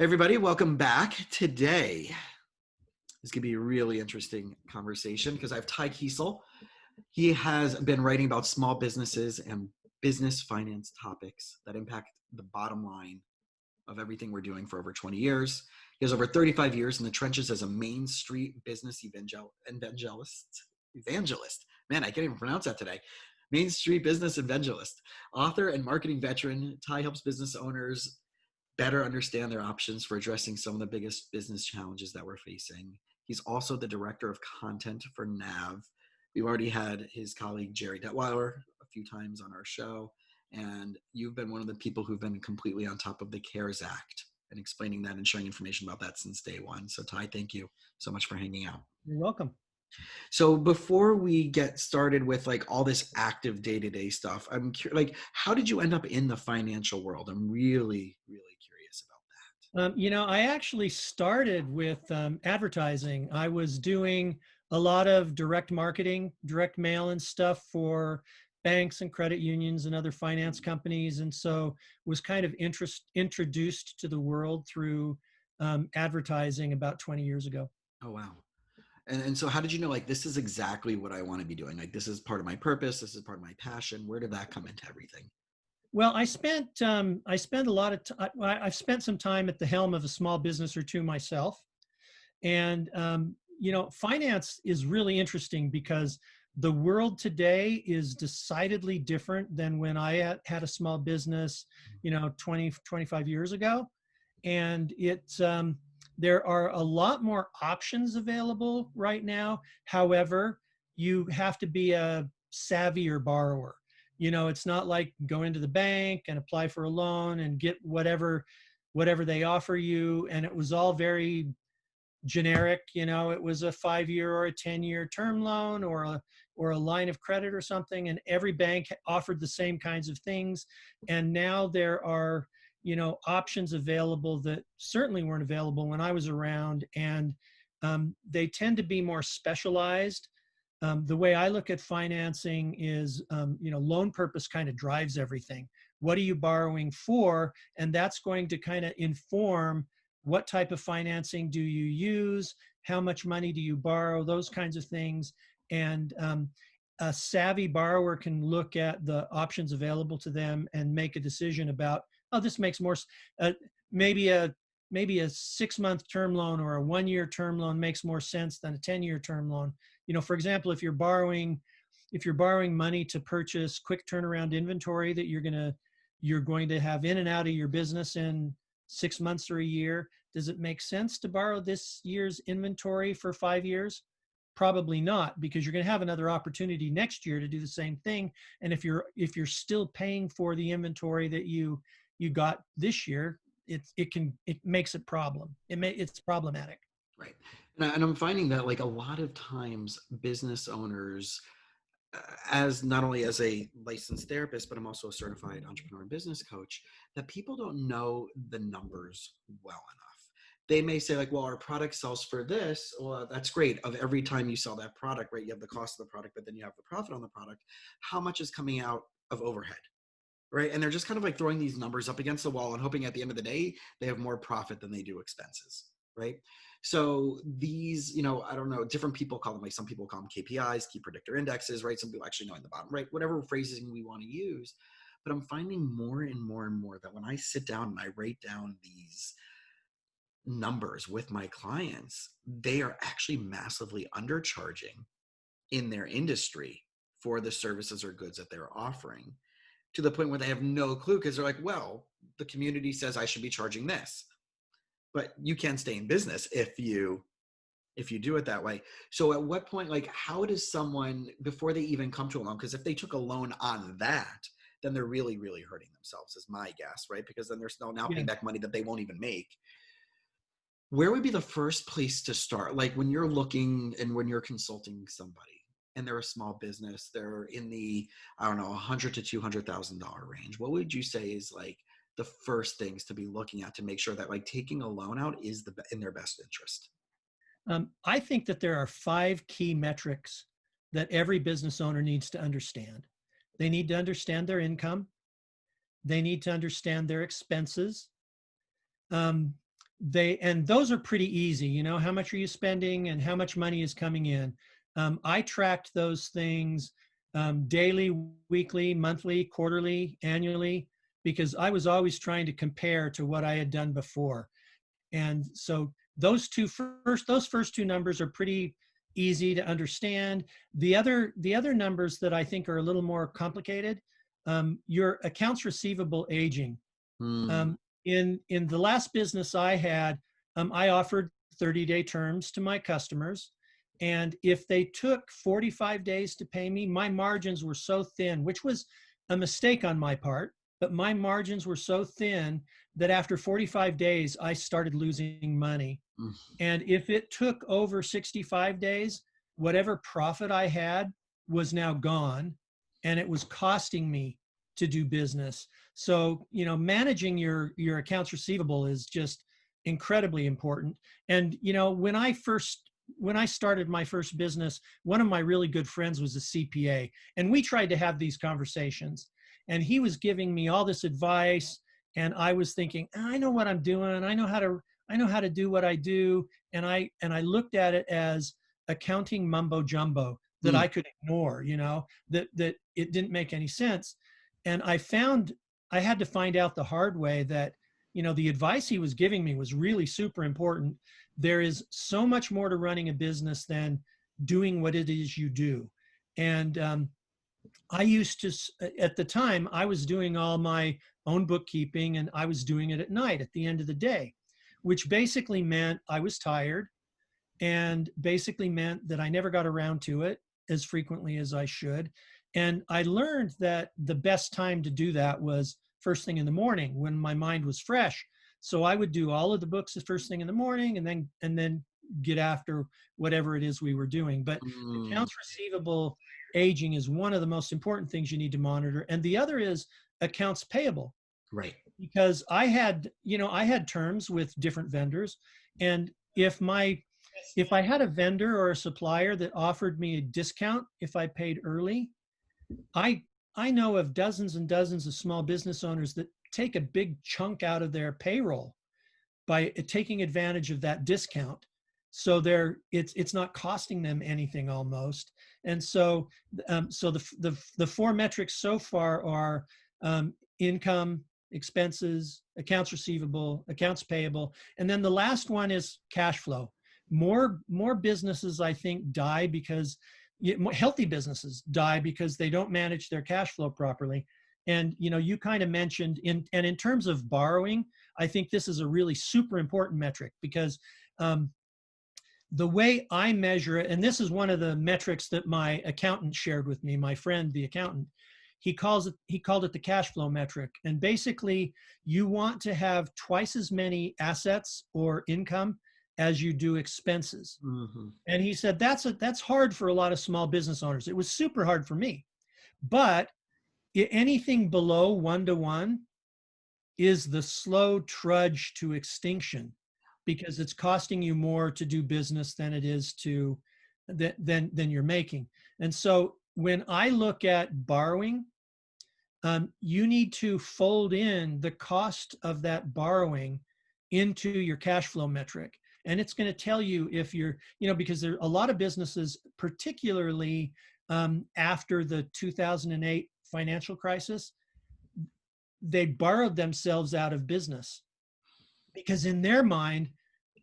Hey everybody, welcome back. Today is going to be a really interesting conversation because I have Kiesel. He has been writing about small businesses and business finance topics that impact the bottom line of everything we're doing for over 20 years. He has over 35 years in the trenches as a Main Street business evangelist. Man, I can't even pronounce that today. Main Street business evangelist, author and marketing veteran. Ty helps business owners better understand their options for addressing some of the biggest business challenges that we're facing. He's also the director of content for NAV. We've already had his colleague Jerry Detweiler a few times on our show, and you've been one of the people who've been completely on top of the CARES Act and explaining that and sharing information about that since day one. So Ty, thank you so much for hanging out. You're welcome. So before we get started with like all this active day-to-day stuff, I'm like, how did you end up in the financial world? I'm really curious about that. I actually started with advertising. I was doing a lot of direct marketing, direct mail and stuff for banks and credit unions and other finance companies. And so was kind of introduced to the world through advertising about 20 years ago. Oh, wow. And so how did you know, like, this is exactly what I want to be doing? Like, this is part of my purpose. This is part of my passion. Where did that come into everything? Well, I spent a lot of time. I've spent some time at the helm of a small business or two myself. And, finance is really interesting because the world today is decidedly different than when I had a small business, 20, 25 years ago. And there are a lot more options available right now. However, you have to be a savvier borrower. It's not like go into the bank and apply for a loan and get whatever they offer you. And it was all very generic. It was a 5-year or a 10-year term loan or a line of credit or something, and every bank offered the same kinds of things. And now there are options available that certainly weren't available when I was around, and they tend to be more specialized. The way I look at financing is, loan purpose kind of drives everything. What are you borrowing for? And that's going to kind of inform what type of financing do you use, how much money do you borrow, those kinds of things. And a savvy borrower can look at the options available to them and make a decision about, oh, this makes more, maybe a 6-month term loan or a 1-year term loan makes more sense than a 10-year term loan. For example, if you're borrowing money to purchase quick turnaround inventory that you're going to have in and out of your business in 6 months or a year, does it make sense to borrow this year's inventory for 5 years? Probably not, because you're going to have another opportunity next year to do the same thing. And if you're still paying for the inventory that you got this year, it makes it it's problematic. Right. And I'm finding that like a lot of times business owners, as not only as a licensed therapist, but I'm also a certified entrepreneur and business coach, that people don't know the numbers well enough. They may say like, well, our product sells for this. Well, that's great. Of every time you sell that product, right, you have the cost of the product, but then you have the profit on the product. How much is coming out of overhead? Right. And they're just kind of like throwing these numbers up against the wall and hoping at the end of the day, they have more profit than they do expenses. Right. So these, I don't know, different people call them, like some people call them KPIs, key predictor indexes, right? Some people actually know in the bottom, right? Whatever phrasing we want to use. But I'm finding more and more and more that when I sit down and I write down these numbers with my clients, they are actually massively undercharging in their industry for the services or goods that they're offering, to the point where they have no clue, because they're like, well, the community says I should be charging this, but you can't stay in business if you do it that way. So at what point, like, how does someone, before they even come to a loan, because if they took a loan on that, then they're really hurting themselves, is my guess, right? Because then they're now Yeah. paying back money that they won't even make. Where would be the first place to start? Like when you're looking and when you're consulting somebody and they're a small business, they're in the, I don't know, $100,000 to $200,000 range. What would you say is like the first things to be looking at to make sure that like taking a loan out is in their best interest? I think that there are 5 key metrics that every business owner needs to understand. They need to understand their income. They need to understand their expenses. and those are pretty easy. You know, how much are you spending and how much money is coming in? I tracked those things daily, weekly, monthly, quarterly, annually, because I was always trying to compare to what I had done before. And so those first two numbers are pretty easy to understand. The other numbers that I think are a little more complicated, your accounts receivable aging. Mm, Um, in the last business I had, I offered 30-day terms to my customers, and if they took 45 days to pay me, my margins were so thin, which was a mistake on my part, but my margins were so thin that after 45 days, I started losing money. mm, And if it took over 65 days, whatever profit I had was now gone, and it was costing me to do business. So, you know, managing your accounts receivable is just incredibly important. And, you know, when I started my first business, one of my really good friends was a CPA, and we tried to have these conversations. And he was giving me all this advice, and I was thinking, I know what I'm doing. I know how to do what I do. And I looked at it as accounting mumbo jumbo that mm. I could ignore, you know, that it didn't make any sense. And I had to find out the hard way that, you know, the advice he was giving me was really super important. There is so much more to running a business than doing what it is you do. And I used to, at the time, I was doing all my own bookkeeping, and I was doing it at night at the end of the day, which basically meant I was tired, and basically meant that I never got around to it as frequently as I should. And I learned that the best time to do that was first thing in the morning when my mind was fresh. So I would do all of the books the first thing in the morning, and then get after whatever it is we were doing. But Mm, accounts receivable aging is one of the most important things you need to monitor. And the other is accounts payable, right. because I had terms with different vendors. And if I had a vendor or a supplier that offered me a discount if I paid early, I I know of dozens and dozens of small business owners that take a big chunk out of their payroll by taking advantage of that discount. So it's not costing them anything almost. And so so the four metrics so far are income, expenses, accounts receivable, accounts payable, and then the last one is cash flow. More businesses, I think, die because healthy businesses die because they don't manage their cash flow properly. And you know, you kind of mentioned in terms of borrowing, I think this is a really super important metric, because um, the way I measure it, and this is one of the metrics that my accountant shared with me, my friend, the accountant, he called it the cash flow metric. And basically, you want to have twice as many assets or income as you do expenses. Hmm. And he said that's hard for a lot of small business owners. It was super hard for me, but anything below 1 to 1 is the slow trudge to extinction, because it's costing you more to do business than it is to than you're making. And so when I look at borrowing, you need to fold in the cost of that borrowing into your cash flow metric. And it's going to tell you if you're, you know, because there are a lot of businesses, particularly after the 2008 financial crisis, they borrowed themselves out of business, because in their mind,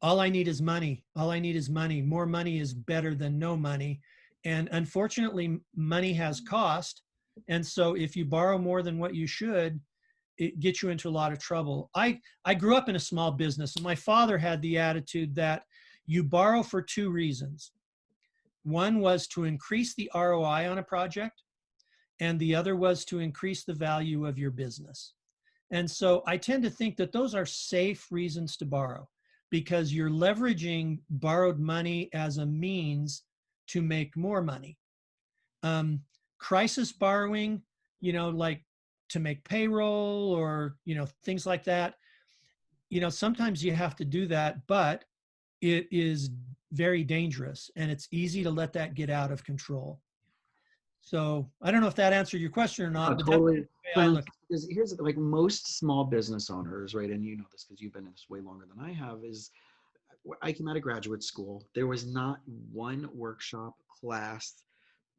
all I need is money. All I need is money. More money is better than no money. And unfortunately, money has cost. And so if you borrow more than what you should, it gets you into a lot of trouble. I grew up in a small business, and my father had the attitude that you borrow for two reasons. One was to increase the ROI on a project, and the other was to increase the value of your business. And so I tend to think that those are safe reasons to borrow, because you're leveraging borrowed money as a means to make more money. Um, Crisis borrowing, you know, like to make payroll or, you know, things like that, you know, sometimes you have to do that, but it is very dangerous, and it's easy to let that get out of control. So I don't know if that answered your question or No, not, but that's totally. the way I But look. because here's like most small business owners, right? And you know this because you've been in this way longer than I have. Is I came out of graduate school. There was not one workshop, class,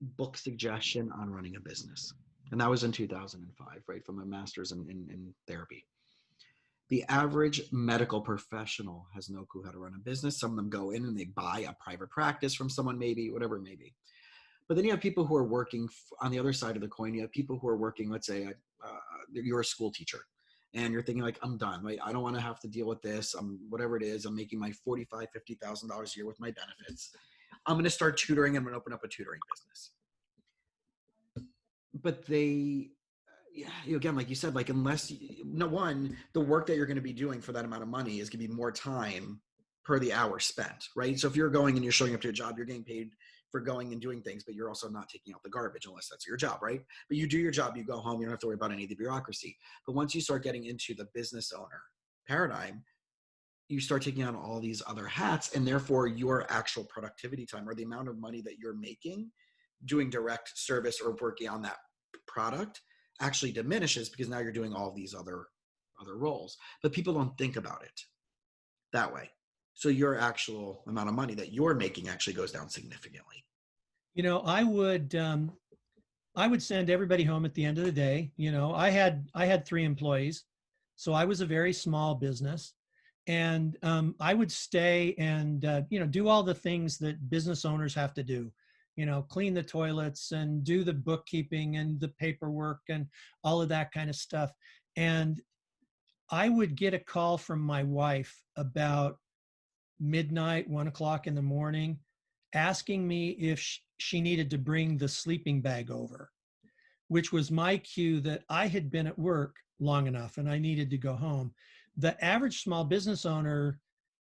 book suggestion on running a business. And that was in 2005, right? From a master's in therapy. The average medical professional has no clue how to run a business. Some of them go in and they buy a private practice from someone, maybe, whatever it may be. But then you have people who are working on the other side of the coin. You have people who are working, let's say, you're a school teacher and you're thinking like, I'm done, right? I don't want to have to deal with this. I'm whatever it is. I'm making my $45,000, $50,000 a year with my benefits. I'm going to start tutoring. I'm going to open up a tutoring business. But they, yeah, again, like you said, like unless no one, the work that you're going to be doing for that amount of money is going to be more time per the hour spent, right? So if you're going and you're showing up to a job, you're getting paid for going and doing things, but you're also not taking out the garbage unless that's your job, right? But you do your job, you go home, you don't have to worry about any of the bureaucracy. But once you start getting into the business owner paradigm, you start taking on all these other hats, and therefore your actual productivity time or the amount of money that you're making doing direct service or working on that product actually diminishes because now you're doing all these other roles. But people don't think about it that way. So your actual amount of money that you're making actually goes down significantly. You know, I would send everybody home at the end of the day. You know, I had 3 employees, so I was a very small business, and I would stay and you know, do all the things that business owners have to do. You know, clean the toilets and do the bookkeeping and the paperwork and all of that kind of stuff. And I would get a call from my wife about midnight, 1 o'clock in the morning, asking me if she needed to bring the sleeping bag over, which was my cue that I had been at work long enough and I needed to go home. The average small business owner,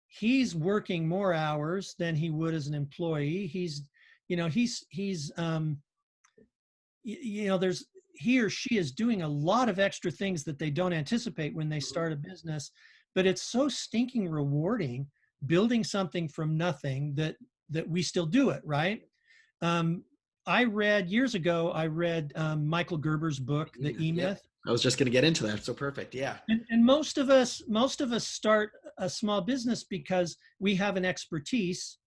he's working more hours than he would as an employee. He's, you know, you know, there's, he or she is doing a lot of extra things that they don't anticipate when they start a business, but it's so stinking rewarding building something from nothing that we still do it, right? um, I read years ago, I read Michael Gerber's book, The Yep. E-Myth. I was just going to get into that. So perfect. Yeah. And most of us start a small business because we have an expertise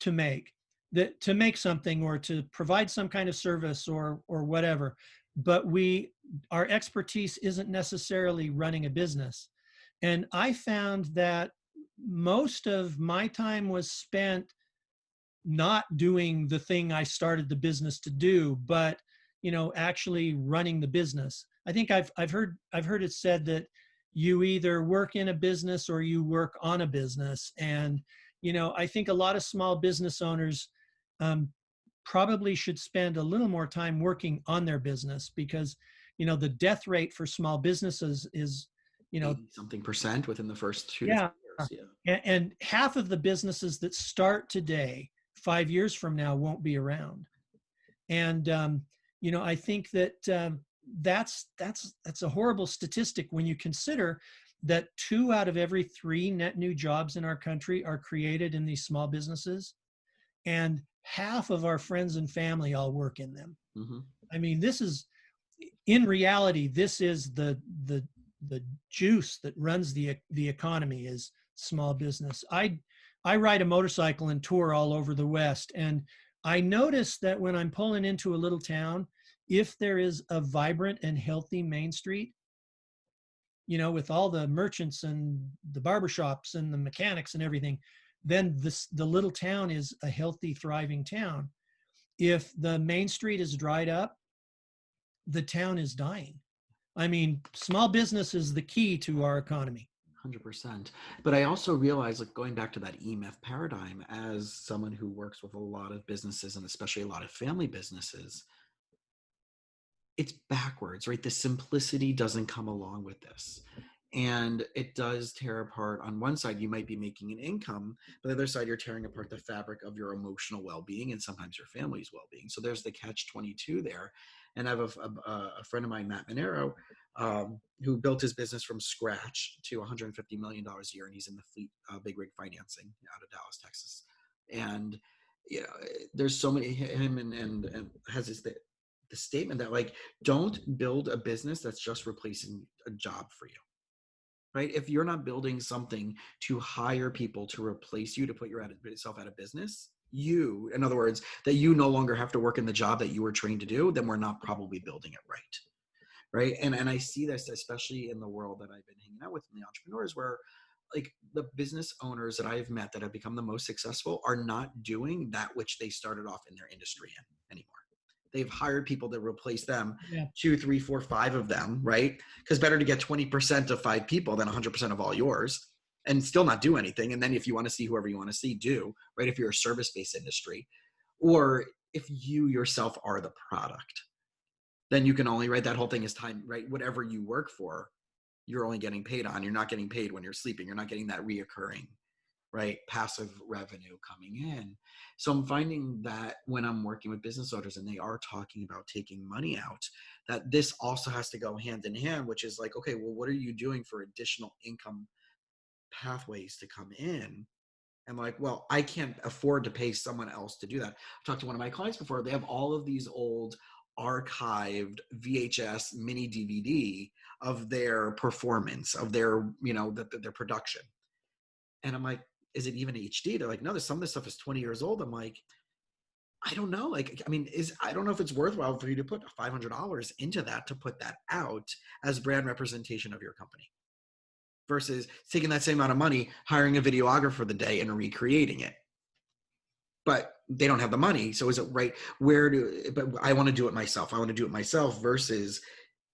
to make that to make something or to provide some kind of service or whatever. But our expertise isn't necessarily running a business. And I found that most of my time was spent not doing the thing I started the business to do, but you know, actually running the business. I think I've heard it said that you either work in a business or you work on a business. And you know, I think a lot of small business owners um, probably should spend a little more time working on their business because you know, the death rate for small businesses is, you know, 80 something percent within the first 2 to 3 yeah. years. Yeah. And half of the businesses that start today, 5 years from now, won't be around. And you know, I think that that's a horrible statistic when you consider that 2 out of every 3 net new jobs in our country are created in these small businesses, and half of our friends and family all work in them. Mm-hmm. I mean, this is in reality, this is the juice that runs the economy is small business. I ride a motorcycle and tour all over the West, and I notice that when I'm pulling into a little town, if there is a vibrant and healthy main street, you know, with all the merchants and the barbershops and the mechanics and everything, then the little town is a healthy, thriving town. If the main street is dried up, the town is dying. I mean, small business is the key to our economy. 100%. But I also realize, like going back to that EMF paradigm, as someone who works with a lot of businesses and especially a lot of family businesses, it's backwards, right? The simplicity doesn't come along with this. And it does tear apart. On one side, you might be making an income, but the other side, you're tearing apart the fabric of your emotional well being and sometimes your family's well being. So there's the catch 22 there. And I have a friend of mine, Matt Monero, who built his business from scratch to $150 million a year. And he's in the fleet big rig financing out of Dallas, Texas. And you know, there's so many him and has his the statement that like, don't build a business that's just replacing a job for you. Right? If you're not building something to hire people to replace you, to put yourself out of business, in other words, that you no longer have to work in the job that you were trained to do, then we're not probably building it right. Right. And I see this especially in the world that I've been hanging out with, in the entrepreneurs, where like the business owners that I've met that have become the most successful are not doing that which they started off in their industry in anymore. They've hired people to replace them, Yeah. 2, 3, 4, 5 of them, right? Because better to get 20% of 5 people than 100% of all yours and still not do anything. And then if you want to see whoever you want to see, do, right? If you're a service-based industry, or if you yourself are the product, then you can only, right? That whole thing is time, right? Whatever you work for, you're only getting paid on. You're not getting paid when you're sleeping. You're not getting that reoccurring, right, passive revenue coming in. So I'm finding that when I'm working with business owners and they are talking about taking money out, that this also has to go hand in hand, which is like, okay, well, what are you doing for additional income pathways to come in? And like, well, I can't afford to pay someone else to do that. I talked to one of my clients before. They have all of these old archived VHS mini DVD of their performance, of their, their production. And I'm like, is it even HD? They're like, no, there's some of this stuff is 20 years old. I'm like, I don't know. Like, I mean, I don't know if it's worthwhile for you to put $500 into that, to put that out as brand representation of your company, versus taking that same amount of money, hiring a videographer for the day and recreating it. But they don't have the money. So is it right? But I want to do it myself. I want to do it myself versus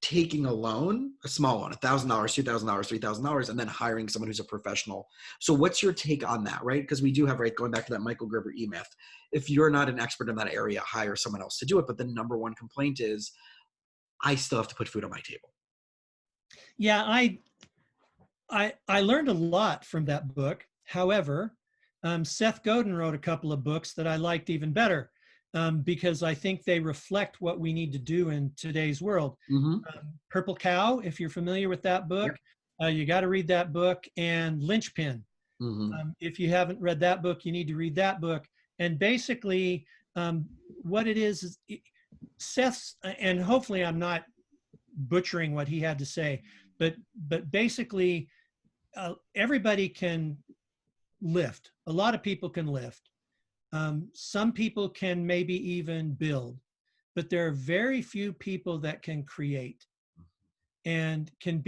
taking a loan, a small loan, $1,000, $2,000, $3,000, and then hiring someone who's a professional. So what's your take on that, right? Because we do have, right, going back to that Michael Gerber E-Myth, if you're not an expert in that area, hire someone else to do it. But the number one complaint is, I still have to put food on my table. Yeah, I learned a lot from that book. However, Seth Godin wrote a couple of books that I liked even better, because I think they reflect what we need to do in today's world. Mm-hmm. Purple Cow, if you're familiar with that book, yep. You got to read that book, and Linchpin. Mm-hmm. If you haven't read that book, you need to read that book. And basically, what it is Seth's, and hopefully I'm not butchering what he had to say, but basically, everybody can lift. A lot of people can lift. Some people can maybe even build, but there are very few people that can create and can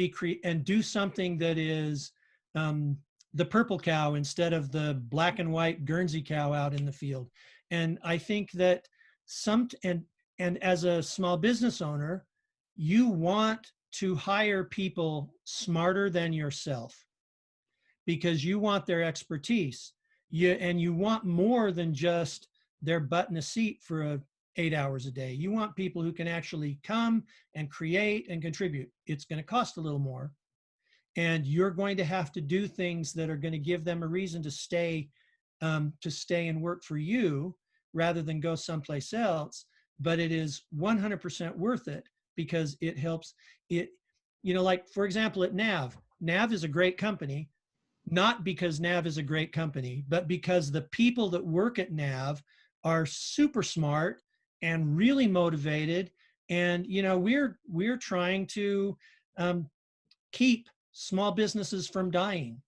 and do something that is the purple cow instead of the black and white Guernsey cow out in the field. And I think that and as a small business owner, you want to hire people smarter than yourself, because you want their expertise. And you want more than just their butt in a seat for 8 hours a day. You want people who can actually come and create and contribute. It's going to cost a little more. And you're going to have to do things that are going to give them a reason to stay and work for you rather than go someplace else. But it is 100% worth it, because it helps it, like, for example, at Nav is a great company, not because Nav is a great company, but because the people that work at Nav are super smart and really motivated. And, we're trying to keep small businesses from dying.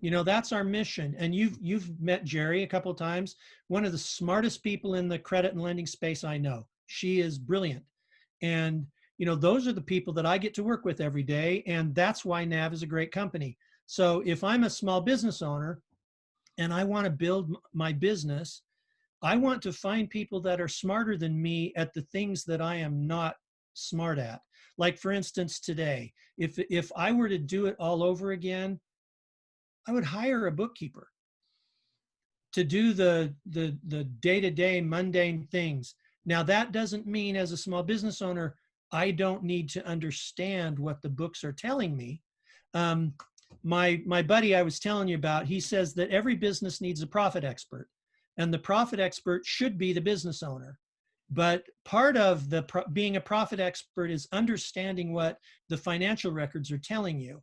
That's our mission. And you've met Jerry a couple of times, one of the smartest people in the credit and lending space I know. She is brilliant. And, those are the people that I get to work with every day. And that's why Nav is a great company. So if I'm a small business owner and I want to build my business, I want to find people that are smarter than me at the things that I am not smart at. Like, for instance, today, if I were to do it all over again, I would hire a bookkeeper to do the day-to-day mundane things. Now, that doesn't mean as a small business owner, I don't need to understand what the books are telling me. My buddy I was telling you about, he says that every business needs a profit expert, and the profit expert should be the business owner. But part of being a profit expert is understanding what the financial records are telling you.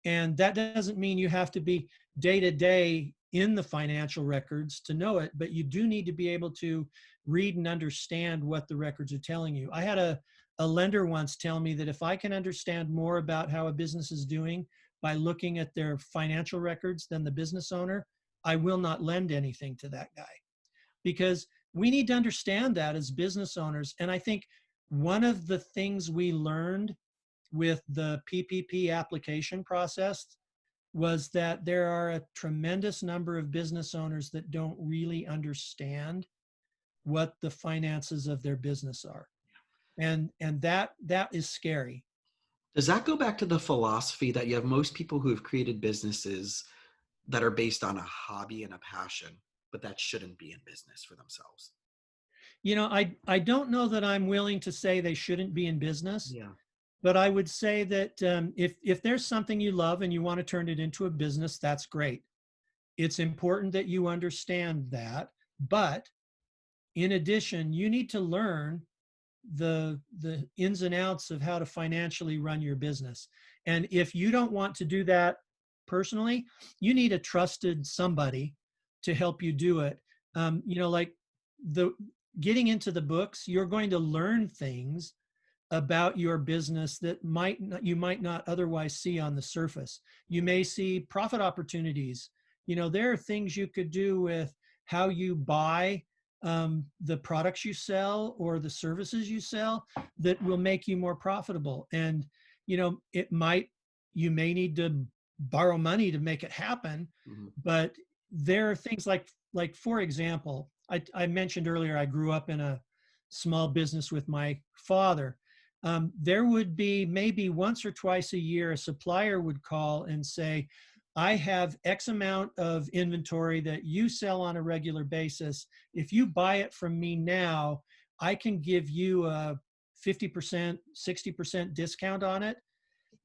And that doesn't mean you have to be day to day in the financial records to know it, but you do need to be able to read and understand what the records are telling you. I had a lender once tell me that if I can understand more about how a business is doing by looking at their financial records than the business owner, I will not lend anything to that guy, because we need to understand that as business owners. And I think one of the things we learned with the PPP application process was that there are a tremendous number of business owners that don't really understand what the finances of their business are. And that is scary. Does that go back to the philosophy that you have most people who have created businesses that are based on a hobby and a passion, but that shouldn't be in business for themselves? I don't know that I'm willing to say they shouldn't be in business, Yeah. but I would say that if there's something you love and you want to turn it into a business, that's great. It's important that you understand that, but in addition, you need to learn the ins and outs of how to financially run your business. And if you don't want to do that personally, you need a trusted somebody to help you do it. Like the getting into the books, you're going to learn things about your business that you might not otherwise see on the surface. You may see profit opportunities. There are things you could do with how you buy the products you sell or the services you sell that will make you more profitable. And you may need to borrow money to make it happen, Mm-hmm. but there are things like for example, I mentioned earlier I grew up in a small business with my father. There would be maybe once or twice a year a supplier would call and say, I have X amount of inventory that you sell on a regular basis. If you buy it from me now, I can give you a 50%, 60% discount on it,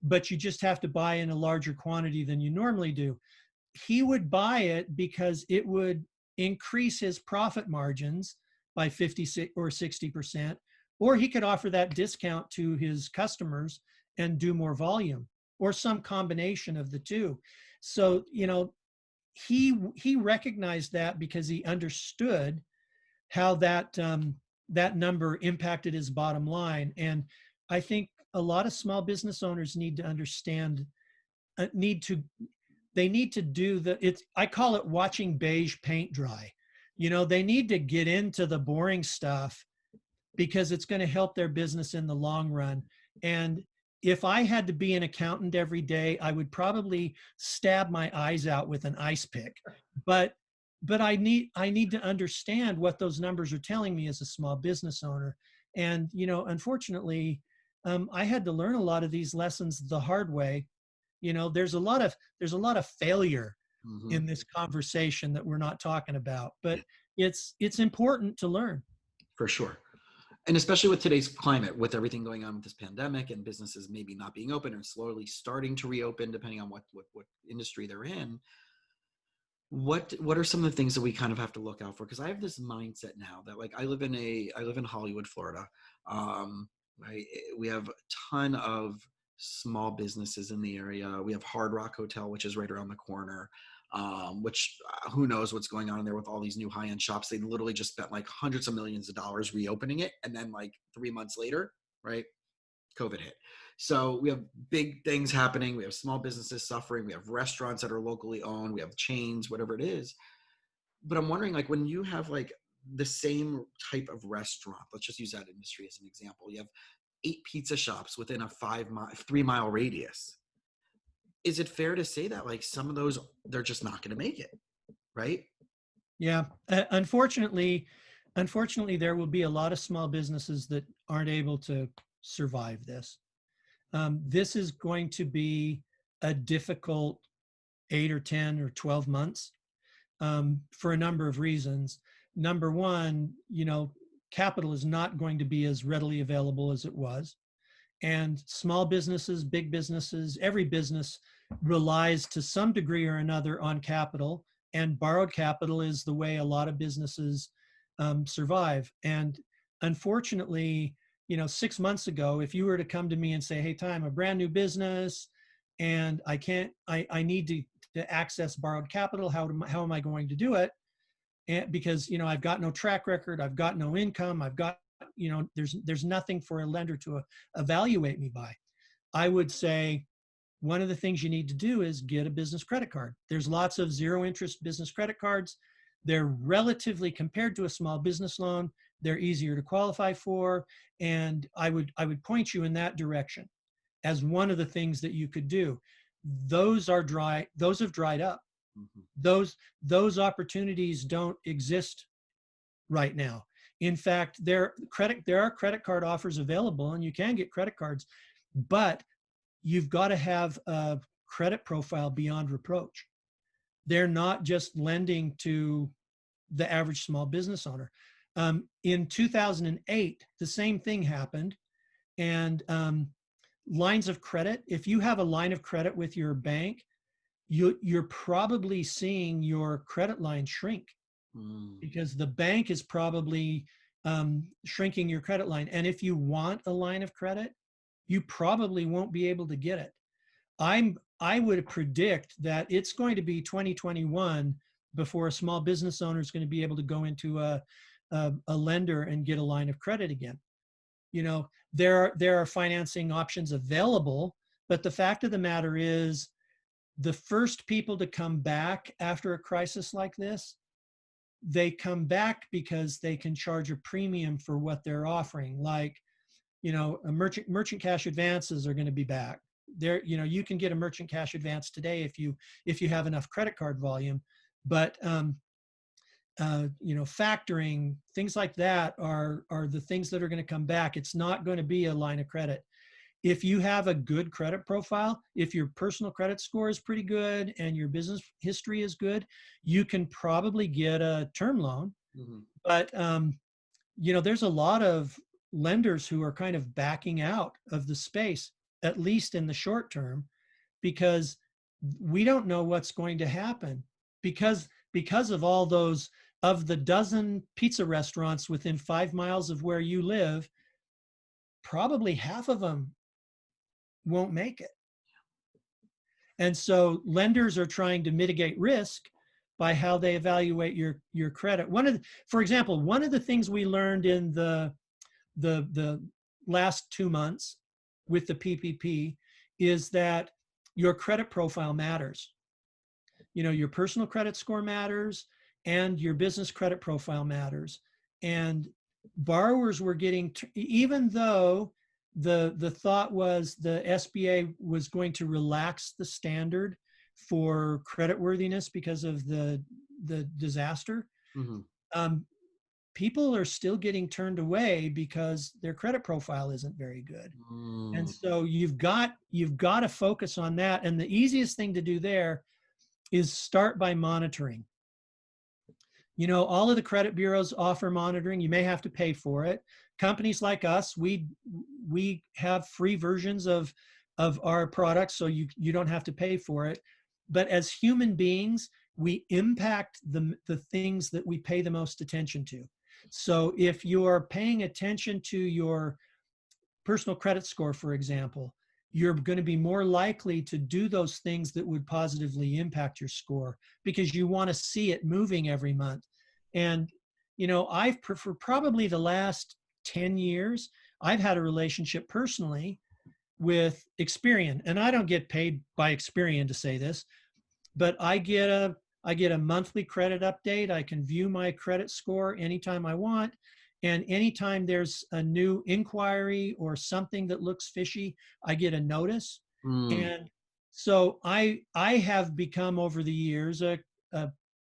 but you just have to buy in a larger quantity than you normally do. He would buy it because it would increase his profit margins by 50 or 60%, or he could offer that discount to his customers and do more volume, or some combination of the two. So, he recognized that because he understood how that number impacted his bottom line. And I think a lot of small business owners need to understand, they need to do I call it watching beige paint dry. They need to get into the boring stuff because it's going to help their business in the long run. And if I had to be an accountant every day, I would probably stab my eyes out with an ice pick. But I need to understand what those numbers are telling me as a small business owner. And unfortunately, I had to learn a lot of these lessons the hard way. There's a lot of failure Mm-hmm. in this conversation that we're not talking about, but it's important to learn. For sure. And especially with today's climate, with everything going on with this pandemic and businesses maybe not being open or slowly starting to reopen, depending on what industry they're in, what are some of the things that we kind of have to look out for? Because I have this mindset now that, like, I live in Hollywood, Florida. Um, we have a ton of small businesses in the area. We have Hard Rock Hotel, which is right around the corner. Which who knows what's going on in there with all these new high-end shops. They literally just spent like hundreds of millions of dollars reopening it, and then like 3 months later, right, COVID hit. So we have big things happening. We have small businesses suffering. We have restaurants that are locally owned. We have chains, whatever it is. But I'm wondering, like, when you have like the same type of restaurant, let's just use that industry as an example. You have 8 pizza shops within a 3 mile radius. Is it fair to say that like some of those, they're just not going to make it, right? Yeah. Unfortunately, there will be a lot of small businesses that aren't able to survive this. This is going to be a difficult 8 or 10 or 12 months for a number of reasons. Number one, capital is not going to be as readily available as it was. And small businesses, big businesses, every business relies to some degree or another on capital, and borrowed capital is the way a lot of businesses survive. And unfortunately, 6 months ago, if you were to come to me and say, hey, Ty, I'm a brand new business and I need to to access borrowed capital. How am I going to do it? And because, you know, I've got no track record, I've got no income, I've got, you know, there's nothing for a lender to evaluate me by. I would say one of the things you need to do is get a business credit card. There's lots of zero interest business credit cards. They're relatively, compared to a small business loan, they're easier to qualify for. And I would point you in that direction as one of the things that you could do. Those are dry, those have dried up. Mhm. Those opportunities don't exist right now. In fact, there are credit card offers available, and you can get credit cards, but you've got to have a credit profile beyond reproach. They're not just lending to the average small business owner. In 2008, the same thing happened, and lines of credit. If you have a line of credit with your bank, you're probably seeing your credit line shrink Mm. because the bank is probably shrinking your credit line. And if you want a line of credit, you probably won't be able to get it. I would predict that it's going to be 2021 before a small business owner is going to be able to go into a lender and get a line of credit again. You know, there are financing options available, but the fact of the matter is, the first people to come back after a crisis like this, they come back because they can charge a premium for what they're offering. Like, you know, a merchant cash advances are going to be back. There, you know, you can get a merchant cash advance today if you have enough credit card volume, but you know, factoring, things like that are the things that are going to come back. It's not going to be a line of credit. If you have a good credit profile, if your personal credit score is pretty good and your business history is good, you can probably get a term loan. Mhm. But you know, there's a lot of lenders who are kind of backing out of the space, at least in the short term, because we don't know what's going to happen because of all those, of the dozen pizza restaurants within 5 miles of where you live, probably half of them won't make it. And so lenders are trying to mitigate risk by how they evaluate your credit. For example, one of the things we learned in the last 2 months with the PPP is that your credit profile matters. You know, your personal credit score matters and your business credit profile matters. And borrowers were getting, even though the thought was the SBA was going to relax the standard for creditworthiness because of the disaster, Mhm. um, people are still getting turned away because their credit profile isn't very good. And Mm. so you've got to focus on that. And the easiest thing to do there is start by monitoring. You know, all of the credit bureaus offer monitoring. You may have to pay for it. Companies like us, we have free versions of our products, so you don't have to pay for it. But as human beings, we impact the things that we pay the most attention to. So if you're paying attention to your personal credit score, for example, you're going to be more likely to do those things that would positively impact your score because you want to see it moving every month. And, you know, for probably the last 10 years, I've had a relationship personally with Experian. And I don't get paid by Experian to say this, but I get a monthly credit update. I can view my credit score anytime I want. And anytime there's a new inquiry or something that looks fishy, I get a notice. Mm. And so I have become over the years a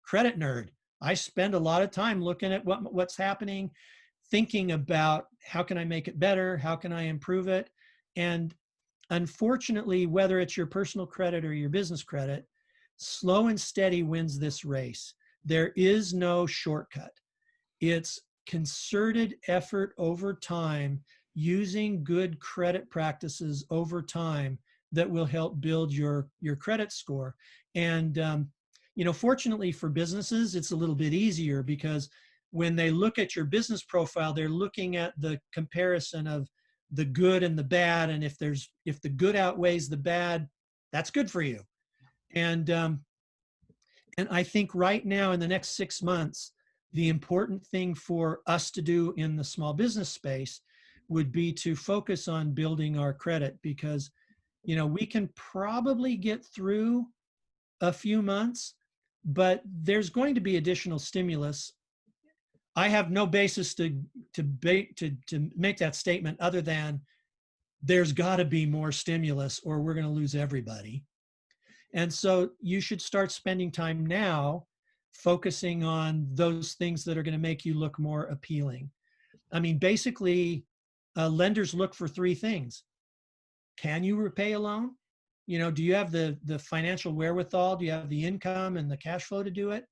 credit nerd. I spend a lot of time looking at what's happening, thinking about how can I make it better? How can I improve it? And unfortunately, whether it's your personal credit or your business credit, slow and steady wins this race. There is no shortcut. It's concerted effort over time, using good credit practices over time that will help build your credit score. And you know, fortunately for businesses, it's a little bit easier because when they look at your business profile, they're looking at the comparison of the good and the bad. And if the good outweighs the bad, that's good for you. And And I think right now in the next 6 months, the important thing for us to do in the small business space would be to focus on building our credit, because, we can probably get through a few months, but there's going to be additional stimulus. I have no basis to make that statement other than there's got to be more stimulus or we're going to lose everybody. And so you should start spending time now focusing on those things that are going to make you look more appealing. I mean, basically, lenders look for three things. Can you repay a loan? Do you have the financial wherewithal? Do you have the income and the cash flow to do it?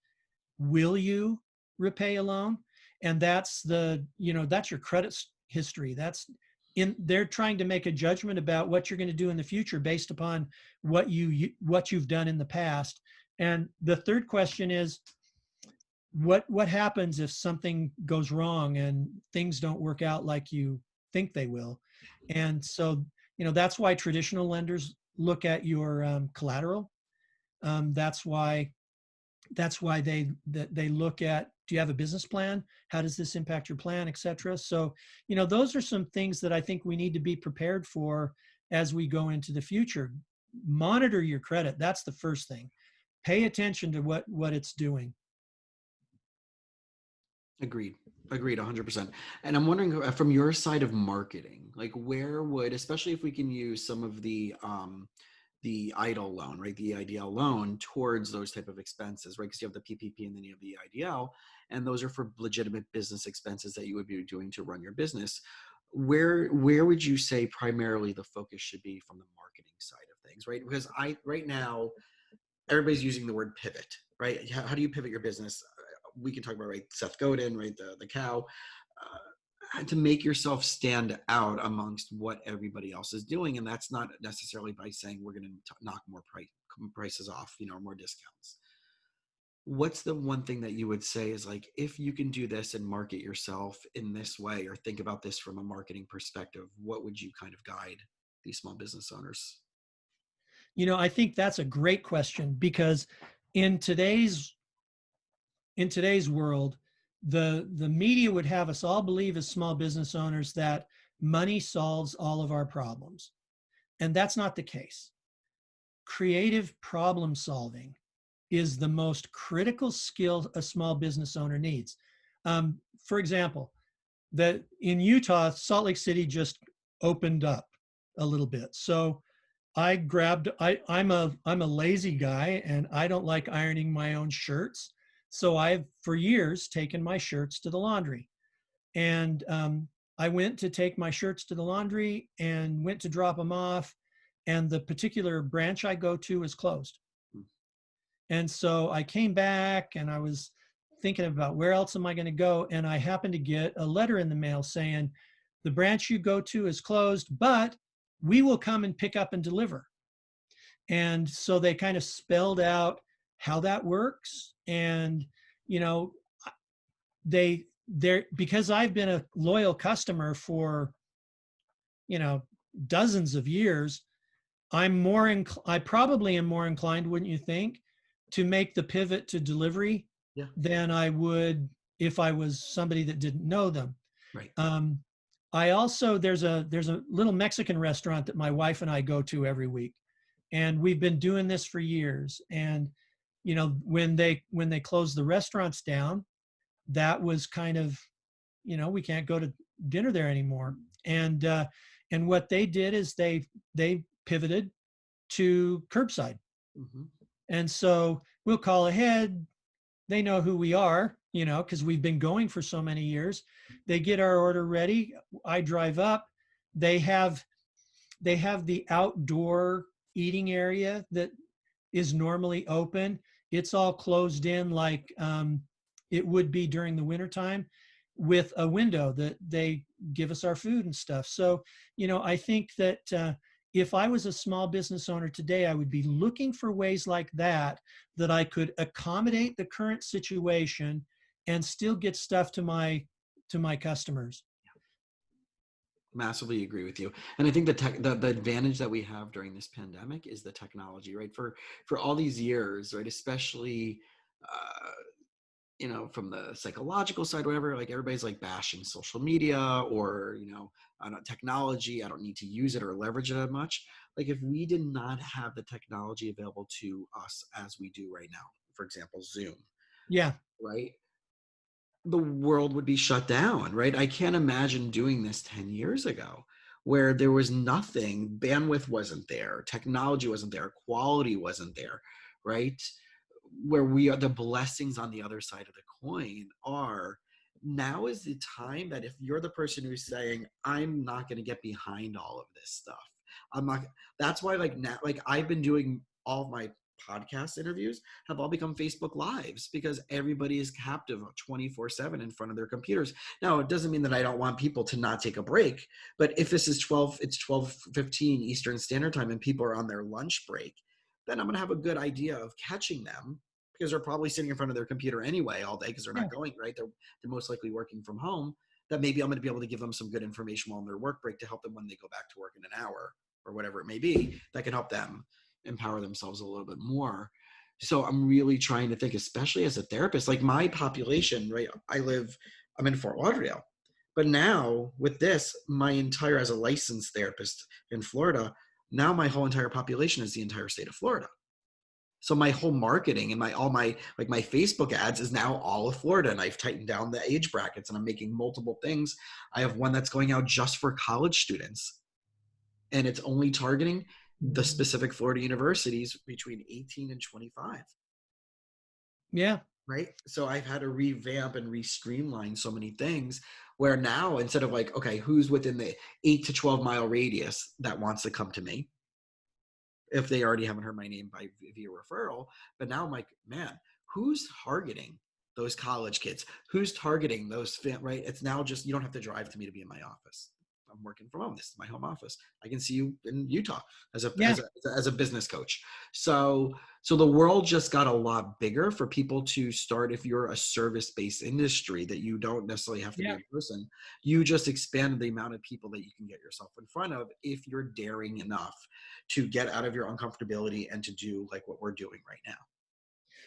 Will you repay a loan? And that's that's your credit history. They're trying to make a judgment about what you're going to do in the future based upon what you've done in the past. And the third question is, what happens if something goes wrong and things don't work out like you think they will? And so, that's why traditional lenders look at your collateral. That's why they look at, do you have a business plan? How does this impact your plan, et cetera? So, those are some things that I think we need to be prepared for as we go into the future. Monitor your credit. That's the first thing. Pay attention to what it's doing. Agreed. Agreed, 100%. And I'm wondering, from your side of marketing, like where would, especially if we can use some of the IDLE loan, right? The IDL loan towards those type of expenses, right? Because you have the PPP and then you have the IDL, and those are for legitimate business expenses that you would be doing to run your business. Where would you say primarily the focus should be from the marketing side of things, right? Because right now everybody's using the word pivot, right? How do you pivot your business? We can talk about, right, Seth Godin, right, the cow, to make yourself stand out amongst what everybody else is doing. And that's not necessarily by saying we're going to knock more prices off, or more discounts. What's the one thing that you would say is like, if you can do this and market yourself in this way, or think about this from a marketing perspective, what would you kind of guide these small business owners? I think that's a great question, because in today's world, the media would have us all believe as small business owners that money solves all of our problems. And that's not the case. Creative problem solving is the most critical skill a small business owner needs. For example, that in Utah, Salt Lake City just opened up a little bit. So I'm a lazy guy and I don't like ironing my own shirts. So I've for years taken my shirts to the laundry. And I went to take my shirts to the laundry and went to drop them off. And the particular branch I go to is closed. And so I came back and I was thinking about where else am I going to go? And I happened to get a letter in the mail saying, the branch you go to is closed, but we will come and pick up and deliver. And so they kind of spelled out how that works. And, they're because I've been a loyal customer for, dozens of years, I probably am more inclined, wouldn't you think, to make the pivot to delivery Yeah. than I would if I was somebody that didn't know them. Right. I also there's a little Mexican restaurant that my wife and I go to every week, and we've been doing this for years. And when they closed the restaurants down, that was kind of, we can't go to dinner there anymore. And what they did is they pivoted to curbside. Mm-hmm. And so we'll call ahead. They know who we are, because we've been going for so many years. They get our order ready. I drive up. They have the outdoor eating area that is normally open. It's all closed in like it would be during the wintertime, with a window that they give us our food and stuff. So, I think that if I was a small business owner today, I would be looking for ways like that I could accommodate the current situation and still get stuff to my customers. Massively agree with you. And I think the advantage that we have during this pandemic is the technology, right? For all these years, right? Especially uh, from the psychological side, whatever, like everybody's like bashing social media or, I don't technology. I don't need to use it or leverage it as much. Like if we did not have the technology available to us as we do right now, for example, Zoom, Yeah. right? The world would be shut down, right? I can't imagine doing this 10 years ago where there was nothing, bandwidth wasn't there, technology wasn't there, quality wasn't there, right? Where we are, the blessings on the other side of the coin are now is the time that if you're the person who's saying, I'm not going to get behind all of this stuff, I'm not, that's why like now, like I've been doing all of my podcast interviews have all become Facebook lives because everybody is captive 24/7 in front of their computers. Now, it doesn't mean that I don't want people to not take a break, but if this is 12, it's 12:15 Eastern Standard Time and people are on their lunch break, then I'm going to have a good idea of catching them because they're probably sitting in front of their computer anyway all day because they're Yeah. not going, right? They're most likely working from home. That maybe I'm going to be able to give them some good information while on their work break to help them when they go back to work in an hour or whatever it may be that can help them empower themselves a little bit more. So I'm really trying to think, especially as a therapist, like my population, right? I'm in Fort Lauderdale. But now with this, my entire, as a licensed therapist in Florida, now my whole entire population is the entire state of Florida. So my whole marketing and all my like my Facebook ads is now all of Florida, and I've tightened down the age brackets and I'm making multiple things. I have one that's going out just for college students, and it's only targeting the specific Florida universities between 18 and 25. Yeah. Right. So I've had to revamp and re-streamline so many things where now instead of like, okay, who's within the 8 to 12 mile radius that wants to come to me, if they already haven't heard my name via referral. But now I'm like, man, who's targeting those college kids? Who's targeting those right? It's now just, you don't have to drive to me to be in my office. I'm working from home. This is my home office. I can see you in Utah as a Yeah. as a business coach. So the world just got a lot bigger for people to start. If you're a service-based industry that you don't necessarily have to be Yeah. in person, you just expanded the amount of people that you can get yourself in front of if you're daring enough to get out of your uncomfortability and to do like what we're doing right now.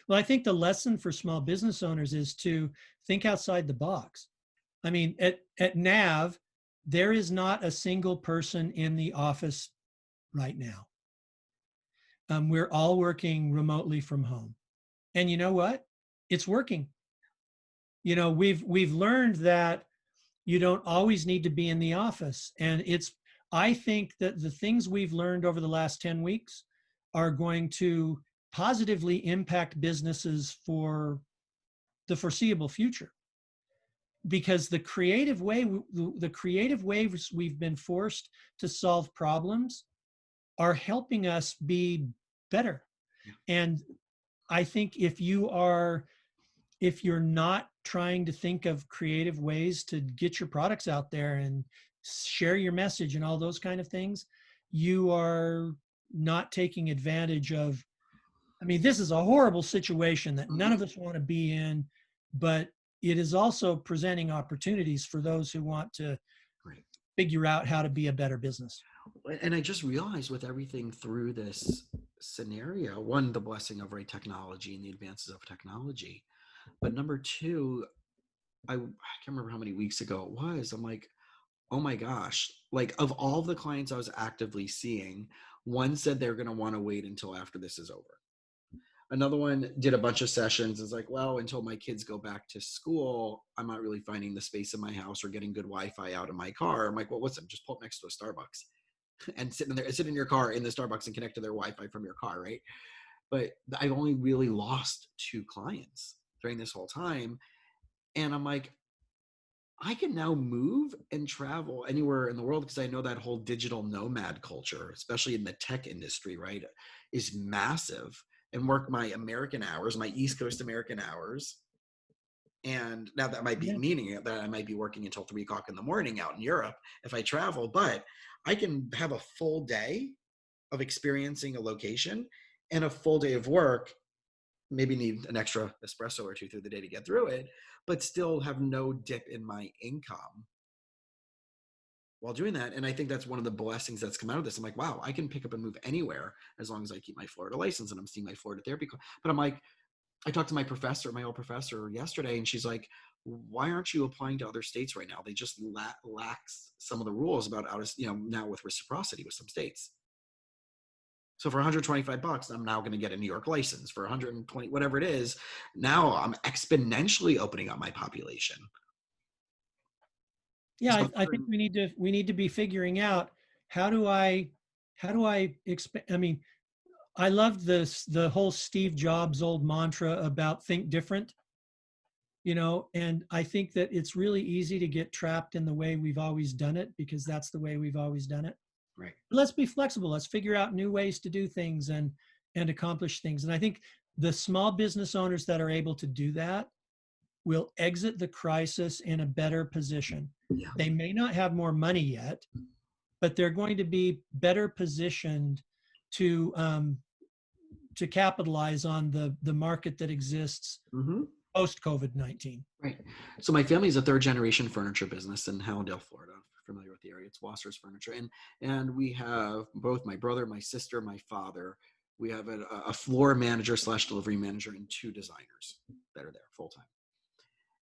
Well, I think the lesson for small business owners is to think outside the box. I mean, at NAV, there is not a single person in the office right now. We're all working remotely from home. And you know what? It's working. We've learned that you don't always need to be in the office. And I think that the things we've learned over the last 10 weeks are going to positively impact businesses for the foreseeable future, because the creative ways we've been forced to solve problems are helping us be better. Yeah. And I think if you're not trying to think of creative ways to get your products out there and share your message and all those kind of things, you are not taking advantage of. I mean, this is a horrible situation that none of us want to be in, but it is also presenting opportunities for those who want to Right. figure out how to be a better business. And I just realized with everything through this scenario, one, the blessing of right technology and the advances of technology. But number two, I can't remember how many weeks ago it was. I'm like, oh my gosh, like of all the clients I was actively seeing, one said they're going to want to wait until after this is over. Another one did a bunch of sessions. It's like, well, until my kids go back to school, I'm not really finding the space in my house or getting good Wi-Fi out of my car. I'm like, well, listen, just pull up next to a Starbucks and sit in your car in the Starbucks and connect to their Wi-Fi from your car, right? But I only really lost 2 clients during this whole time. And I'm like, I can now move and travel anywhere in the world because I know that whole digital nomad culture, especially in the tech industry, right, is massive, and work my American hours, my East Coast American hours. And now that might be Yeah. meaning that I might be working until 3 o'clock in the morning out in Europe if I travel, but I can have a full day of experiencing a location and a full day of work, maybe need an extra espresso or two through the day to get through it, but still have no dip in my income while doing that. And I think that's one of the blessings that's come out of this. I'm like, wow, I can pick up and move anywhere as long as I keep my Florida license and I'm seeing my Florida therapy. But I'm like, I talked to my professor, my old professor yesterday, and she's like, why aren't you applying to other states right now? They just lax some of the rules about out of, now with reciprocity with some states. So for $125, I'm now going to get a New York license. For 120, whatever it is, now I'm exponentially opening up my population. Yeah, So I think we need to be figuring out how do I expect. I mean, I love the whole Steve Jobs old mantra about think different, and I think that it's really easy to get trapped in the way we've always done it because that's the way we've always done it. right. Let's be flexible. Let's figure out new ways to do things and accomplish things. And I think the small business owners that are able to do that will exit the crisis in a better position. Yeah. They may not have more money yet, but they're going to be better positioned to capitalize on the market that exists Mm-hmm. post COVID-19. Right. So my family is a third generation furniture business in Hallandale, Florida. If you're familiar with the area, it's Waspers Furniture, and we have both my brother, my sister, my father. We have a floor manager / delivery manager and 2 designers that are there full time.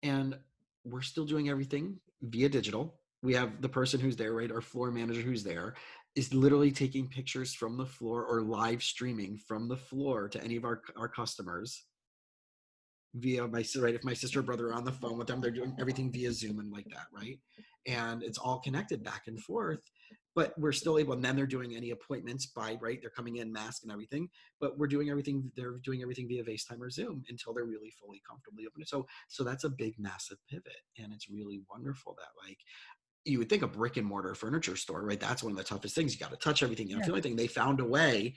And we're still doing everything via digital. We have the person who's there, right? Our floor manager who's there is literally taking pictures from the floor or live streaming from the floor to any of our customers via right, if my sister or brother are on the phone with them, they're doing everything via Zoom and like that, right? And it's all connected back and forth, but we're still able, and then they're doing any appointments by, right, they're coming in mask and everything, but they're doing everything via FaceTime or Zoom until they're really fully comfortably open. So that's a big massive pivot, and it's really wonderful that, like, you would think a brick and mortar furniture store, right? That's one of the toughest things. You got to touch everything. Yeah. The only thing, they found a way,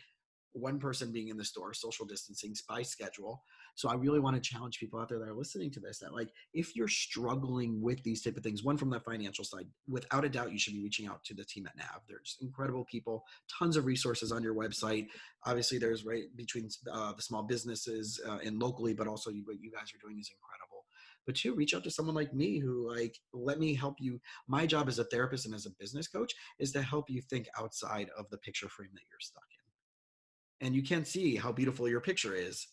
one person being in the store, social distancing by schedule. So I really want to challenge people out there that are listening to this, that, like, if you're struggling with these type of things, one, from the financial side, without a doubt, you should be reaching out to the team at NAV. There's incredible people, tons of resources on your website. Obviously there's, right, between the small businesses and locally, but also what you guys are doing is incredible. But 2, reach out to someone like me who, like, let me help you. My job as a therapist and as a business coach is to help you think outside of the picture frame that you're stuck in. And you can see how beautiful your picture is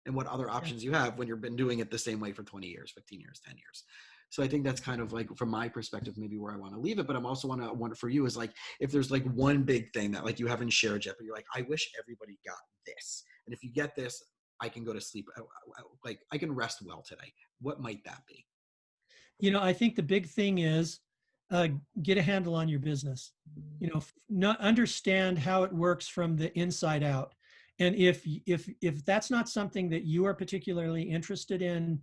and what other options you have when you've been doing it the same way for 20 years, 15 years, 10 years. So I think that's kind of, like, from my perspective, maybe where I want to leave it. But I'm also wonder for you is, like, if there's, like, one big thing that, like, you haven't shared yet, but you're like, I wish everybody got this. And if you get this, I can go to sleep. Like, I can rest well today. What might that be? I think the big thing is uh, get a handle on your business. Not understand how it works from the inside out. And if that's not something that you are particularly interested in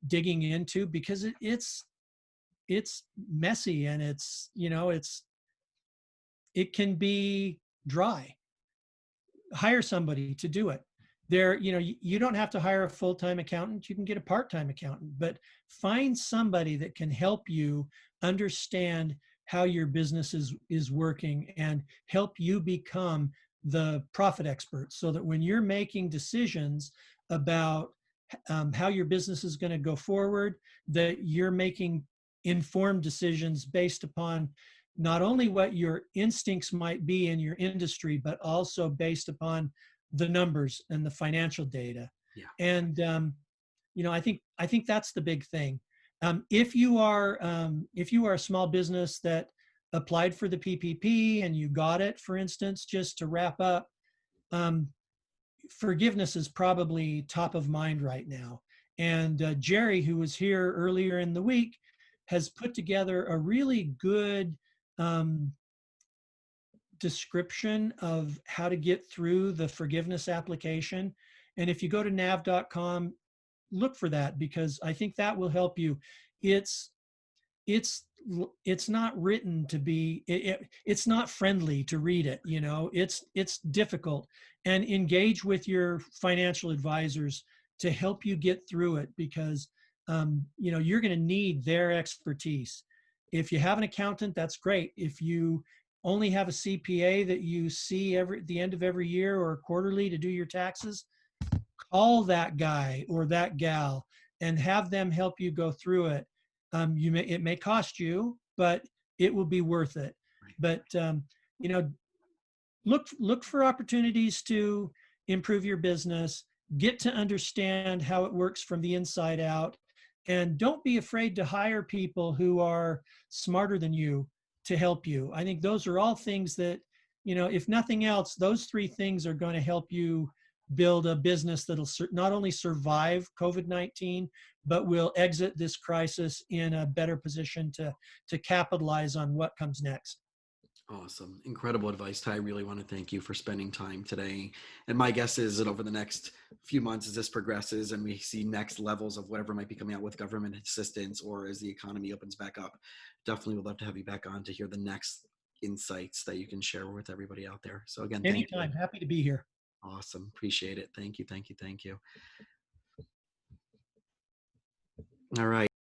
digging into, because it's messy and it can be dry. Hire somebody to do it. You don't have to hire a full-time accountant. You can get a part-time accountant, but find somebody that can help you understand how your business is working and help you become the profit expert, so that when you're making decisions about how your business is going to go forward, that you're making informed decisions based upon not only what your instincts might be in your industry, but also based upon the numbers and the financial data. Yeah. And I think that's the big thing. If you are a small business that applied for the PPP and you got it, for instance, just to wrap up, forgiveness is probably top of mind right now. And Jerry, who was here earlier in the week, has put together a really good description of how to get through the forgiveness application. And if you go to nav.com, look for that, because I think that will help you. It's not written to be, it's not friendly to read it. It's difficult. And engage with your financial advisors to help you get through it, because you're going to need their expertise. If you have an accountant, that's great. If you only have a CPA that you see at the end of every year or quarterly to do your taxes, call that guy or that gal and have them help you go through it. It may cost you, but it will be worth it. But look for opportunities to improve your business. get to understand how it works from the inside out, and don't be afraid to hire people who are smarter than you to help you. I think those are all things that, if nothing else, those three things are going to help you build a business that'll not only survive COVID-19, but will exit this crisis in a better position to capitalize on what comes next. Awesome. Incredible advice, Ty. I really want to thank you for spending time today. And my guess is that over the next few months, as this progresses and we see next levels of whatever might be coming out with government assistance or as the economy opens back up, definitely would love to have you back on to hear the next insights that you can share with everybody out there. So again, thank you. Anytime, happy to be here. Awesome. Appreciate it. Thank you. Thank you. Thank you. All right.